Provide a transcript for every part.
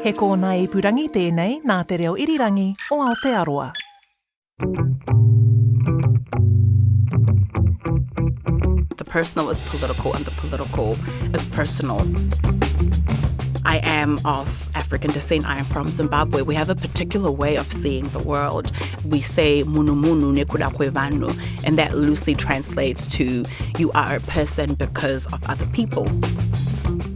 He kōna e purangi tēnei nā te reo irirangi o Aotearoa. The personal is political and the political is personal. I am of African descent. I am from Zimbabwe. We have a particular way of seeing the world. We say munu munu nekudakwe vanu, and that loosely translates to you are a person because of other people.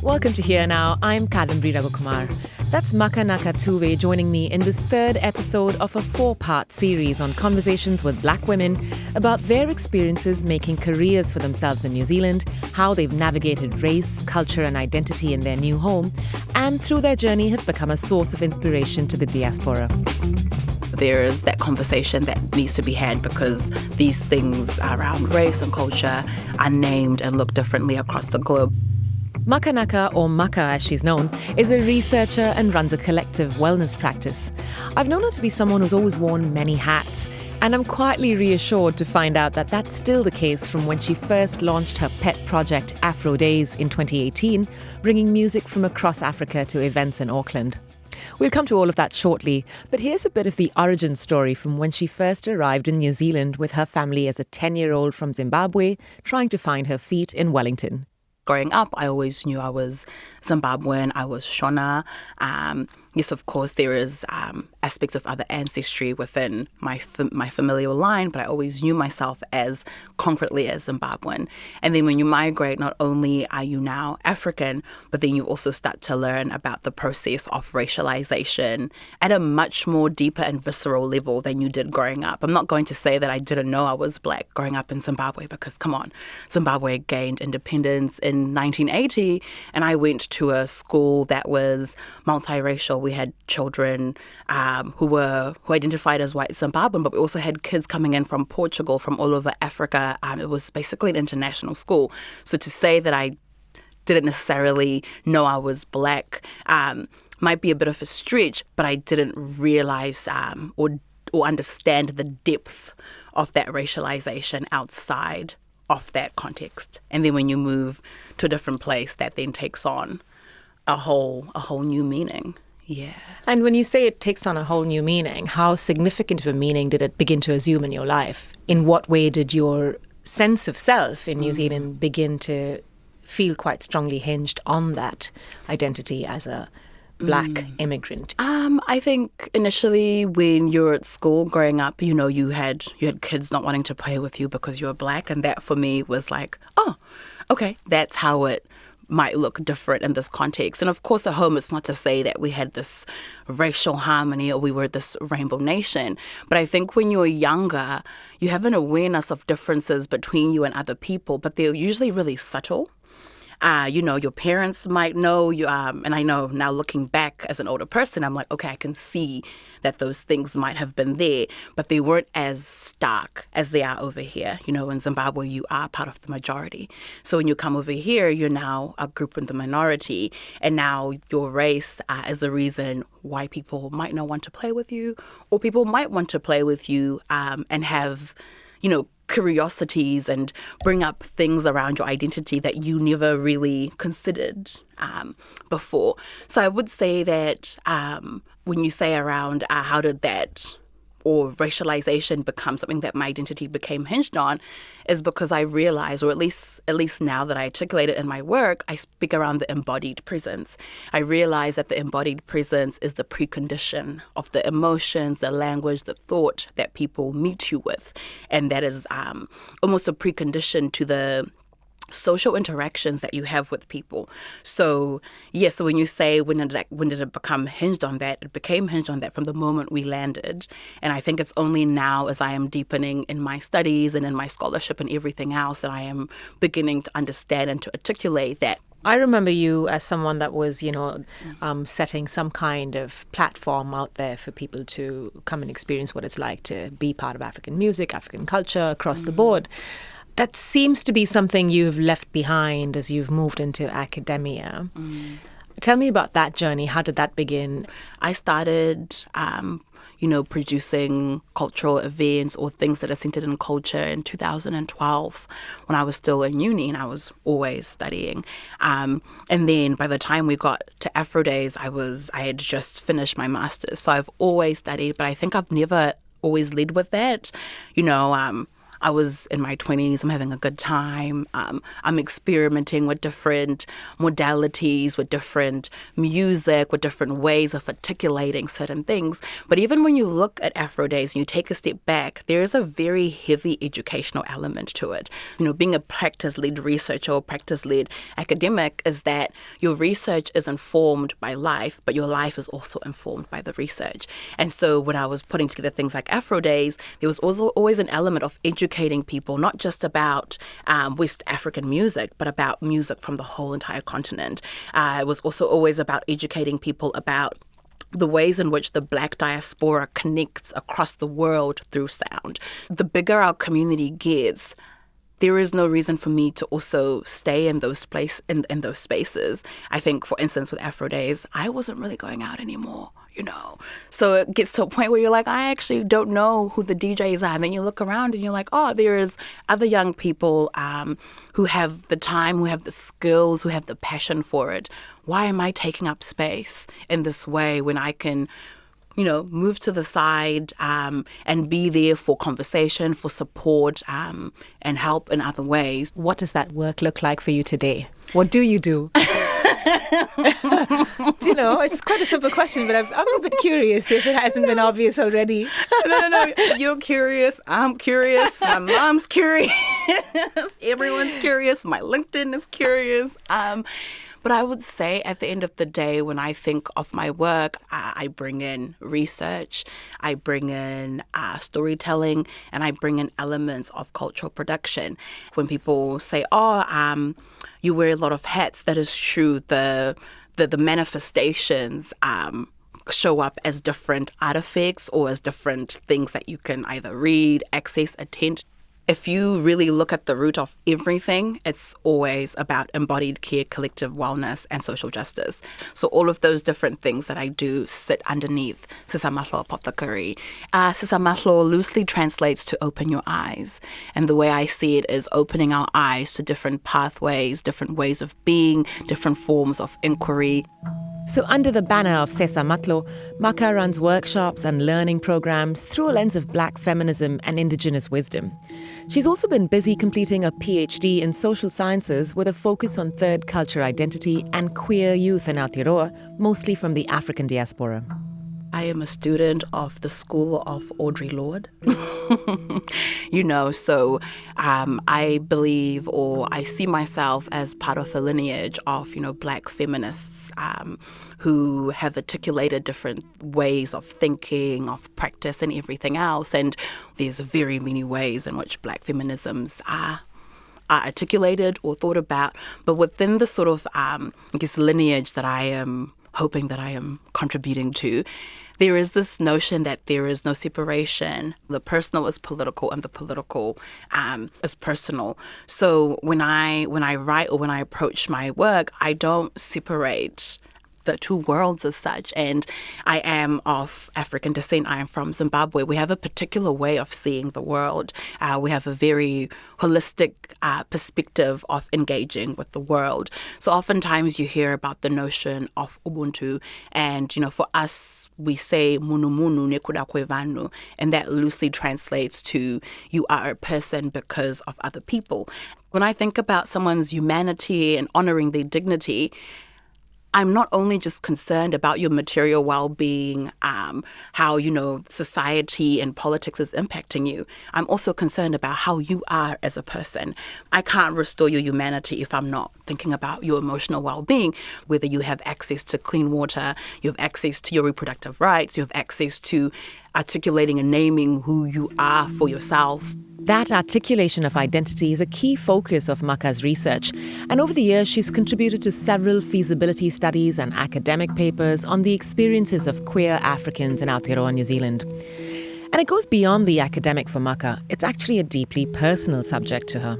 Welcome to Here Now. I'm Kadambri Raghukumar. That's Makanaka Tuve joining me in this third episode of a 4-part series on conversations with Black women about their experiences making careers for themselves in New Zealand, how they've navigated race, culture and identity in their new home, and through their journey have become a source of inspiration to the diaspora. There's that conversation that needs to be had because these things around race and culture are named and look differently across the globe. Makanaka, or Maka as she's known, is a researcher and runs a collective wellness practice. I've known her to be someone who's always worn many hats, and I'm quietly reassured to find out that that's still the case from when she first launched her pet project Afro Days in 2018, bringing music from across Africa to events in Auckland. We'll come to all of that shortly, but here's a bit of the origin story from when she first arrived in New Zealand with her family as a 10-year-old from Zimbabwe, trying to find her feet in Wellington. Growing up, I always knew I was Zimbabwean, I was Shona. Yes, of course, there is aspects of other ancestry within my familial line, but I always knew myself as concretely as Zimbabwean. And then when you migrate, not only are you now African, but then you also start to learn about the process of racialization at a much more deeper and visceral level than you did growing up. I'm not going to say that I didn't know I was Black growing up in Zimbabwe because, come on, Zimbabwe gained independence in 1980, and I went to a school that was multiracial. We had children who identified as white Zimbabwean, but we also had kids coming in from Portugal, from all over Africa. It was basically an international school. So to say that I didn't necessarily know I was Black might be a bit of a stretch, but I didn't realize or understand the depth of that racialization outside of that context. And then when you move to a different place, that then takes on a whole new meaning. Yeah. And when you say it takes on a whole new meaning, how significant of a meaning did it begin to assume in your life? In what way did your sense of self in New Zealand begin to feel quite strongly hinged on that identity as a Black immigrant? I think initially when you're at school growing up, you had kids not wanting to play with you because you're Black, and that for me was like, oh, okay, that's how it might look different in this context. And of course, at home, it's not to say that we had this racial harmony or we were this rainbow nation. But I think when you're younger, you have an awareness of differences between you and other people, but they're usually really subtle. Your parents might know, and I know now looking back as an older person, I'm like, okay, I can see that those things might have been there, but they weren't as stark as they are over here. In Zimbabwe, you are part of the majority. So when you come over here, you're now a group in the minority, and now your race is the reason why people might not want to play with you, or people might want to play with you and have, curiosities and bring up things around your identity that you never really considered before. So I would say that when you say around how did that or racialization become something that my identity became hinged on, is because I realized, or at least now that I articulate it in my work, I speak around the embodied presence. I realize that the embodied presence is the precondition of the emotions, the language, the thought that people meet you with. And that is almost a precondition to the social interactions that you have with people. So when you say when did it become hinged on that, it became hinged on that from the moment we landed. And I think it's only now, as I am deepening in my studies and in my scholarship and everything else, that I am beginning to understand and to articulate that. I remember you as someone that was, setting some kind of platform out there for people to come and experience what it's like to be part of African music, African culture across the board. That seems to be something you've left behind as you've moved into academia. Tell me about that journey. How did that begin? I started, producing cultural events or things that are centered in culture in 2012 when I was still in uni and I was always studying. And then by the time we got to Afro Days, I had just finished my master's. So I've always studied, but I think I've never always led with that. I was in my 20s, I'm having a good time. I'm experimenting with different modalities, with different music, with different ways of articulating certain things. But even when you look at Afro Days and you take a step back, there is a very heavy educational element to it. Being a practice-led researcher or practice-led academic is that your research is informed by life, but your life is also informed by the research. And so when I was putting together things like Afro Days, there was also always an element of educating people, not just about West African music, but about music from the whole entire continent. It was also always about educating people about the ways in which the Black diaspora connects across the world through sound. The bigger our community gets, there is no reason for me to also stay in those spaces. I think, for instance, with Afro Days, I wasn't really going out anymore, So it gets to a point where you're like, I actually don't know who the DJs are. And then you look around and you're like, oh, there's other young people who have the time, who have the skills, who have the passion for it. Why am I taking up space in this way when I can move to the side and be there for conversation, for support, and help in other ways? What does that work look like for you today? What do you do? It's quite a simple question, but I'm a bit curious if it hasn't been obvious already. No. You're curious. I'm curious. My mom's curious. Everyone's curious. My LinkedIn is curious. But I would say at the end of the day, when I think of my work, I bring in research, I bring in storytelling, and I bring in elements of cultural production. When people say, you wear a lot of hats, that is true. The manifestations show up as different artifacts or as different things that you can either read, access, attend. If you really look at the root of everything, it's always about embodied care, collective wellness, and social justice. So all of those different things that I do sit underneath Sisamahlo Apothecary. Sisamahlo loosely translates to open your eyes. And the way I see it is opening our eyes to different pathways, different ways of being, different forms of inquiry. So under the banner of Sesa Matlo, Maka runs workshops and learning programs through a lens of Black feminism and Indigenous wisdom. She's also been busy completing a PhD in social sciences with a focus on third culture identity and queer youth in Aotearoa, mostly from the African diaspora. I am a student of the school of Audre Lorde. So I believe, or I see myself as part of a lineage of, Black feminists who have articulated different ways of thinking, of practice and everything else. And there's very many ways in which Black feminisms are articulated or thought about. But within the sort of, lineage that I am hoping that I am contributing to, there is this notion that there is no separation. The personal is political and the political is personal. So when I write or when I approach my work, I don't separate the two worlds as such. And I am of African descent. I am from Zimbabwe. We have a particular way of seeing the world. We have a very holistic perspective of engaging with the world. So oftentimes you hear about the notion of Ubuntu. And, for us, we say munu munu nekuda kwe vanu. And that loosely translates to you are a person because of other people. When I think about someone's humanity and honoring their dignity, I'm not only just concerned about your material well-being, how, society and politics is impacting you. I'm also concerned about how you are as a person. I can't restore your humanity if I'm not thinking about your emotional well-being, whether you have access to clean water, you have access to your reproductive rights, you have access to articulating and naming who you are for yourself. That articulation of identity is a key focus of Maka's research, and over the years she's contributed to several feasibility studies and academic papers on the experiences of queer Africans in Aotearoa, New Zealand. And it goes beyond the academic for Maka. It's actually a deeply personal subject to her.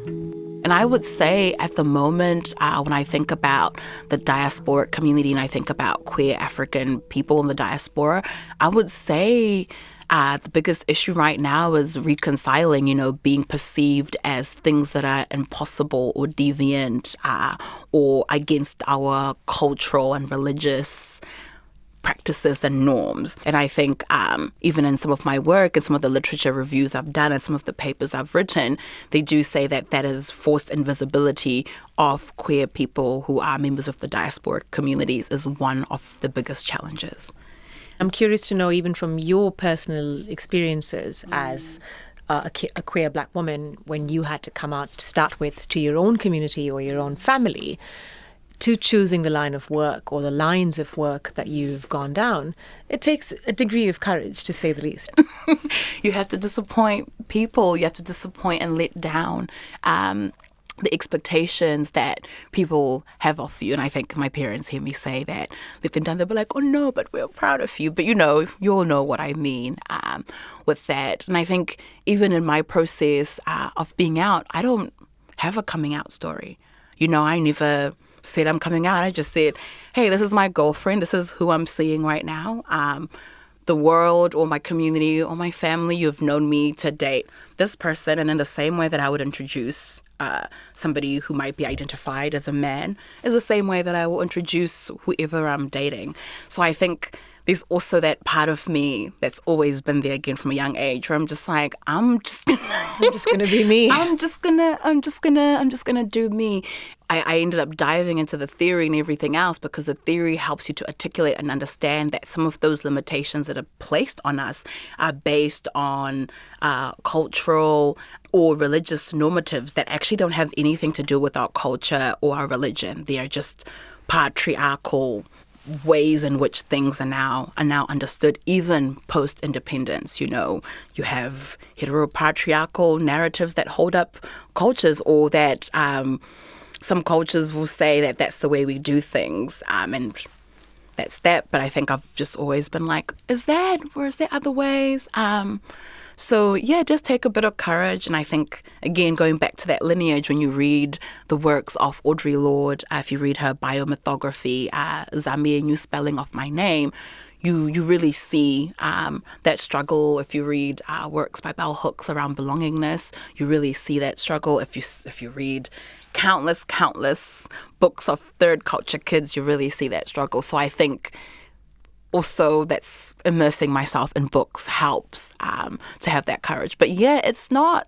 And I would say at the moment, when I think about the diasporic community and I think about queer African people in the diaspora, I would say the biggest issue right now is reconciling, being perceived as things that are impossible or deviant or against our cultural and religious practices and norms. And I think even in some of my work and some of the literature reviews I've done and some of the papers I've written, they do say that is forced invisibility of queer people who are members of the diaspora communities is one of the biggest challenges. I'm curious to know, even from your personal experiences as a queer Black woman, when you had to come out to start with to your own community or your own family, to choosing the line of work or the lines of work that you've gone down, it takes a degree of courage, to say the least. You have to disappoint people. You have to disappoint and let down the expectations that people have of you. And I think my parents hear me say that, let them down, they'll be like, oh no, but we're proud of you. But you all know what I mean with that. And I think even in my process of being out, I don't have a coming out story. I never said I'm coming out. I just said, hey, this is my girlfriend. This is who I'm seeing right now. The world or my community or my family, you've known me to date this person. And in the same way that I would introduce somebody who might be identified as a man is the same way that I will introduce whoever I'm dating. So I think there's also that part of me that's always been there again from a young age where I'm just like, I'm just gonna be me. I'm just gonna do me. I ended up diving into the theory and everything else because the theory helps you to articulate and understand that some of those limitations that are placed on us are based on cultural or religious normatives that actually don't have anything to do with our culture or our religion. They are just patriarchal ways in which things are now understood, even post-independence. You have heteropatriarchal narratives that hold up cultures, or that some cultures will say that that's the way we do things, and that's that. But I think I've just always been like, is that, or is there other ways? So yeah, just take a bit of courage. And I think, again, going back to that lineage, when you read the works of Audre Lorde, if you read her biomythography, Zami, a new spelling of my name, you really see that struggle. If you read works by Bell Hooks around belongingness, you really see that struggle. If you read countless books of third culture kids, you really see that struggle. So I think also that's immersing myself in books helps to have that courage. But yeah, it's not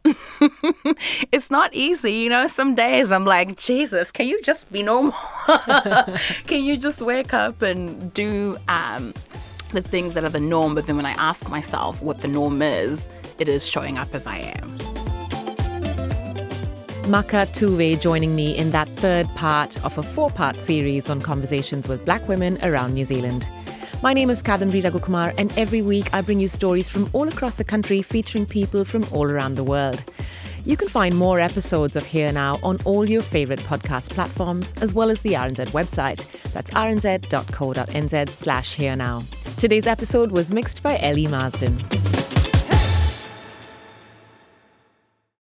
it's not easy. Some days I'm like, Jesus, can you just be normal? Can you just wake up and do the things that are the norm? But then when I ask myself what the norm is, it is showing up as I am. Makanaka Tuve joining me in that third part of a 4-part series on conversations with Black women around New Zealand. My name is Kadambari Raghukumar, and every week I bring you stories from all across the country featuring people from all around the world. You can find more episodes of Here Now on all your favourite podcast platforms, as well as the RNZ website. That's rnz.co.nz/herenow. Today's episode was mixed by Ellie Marsden.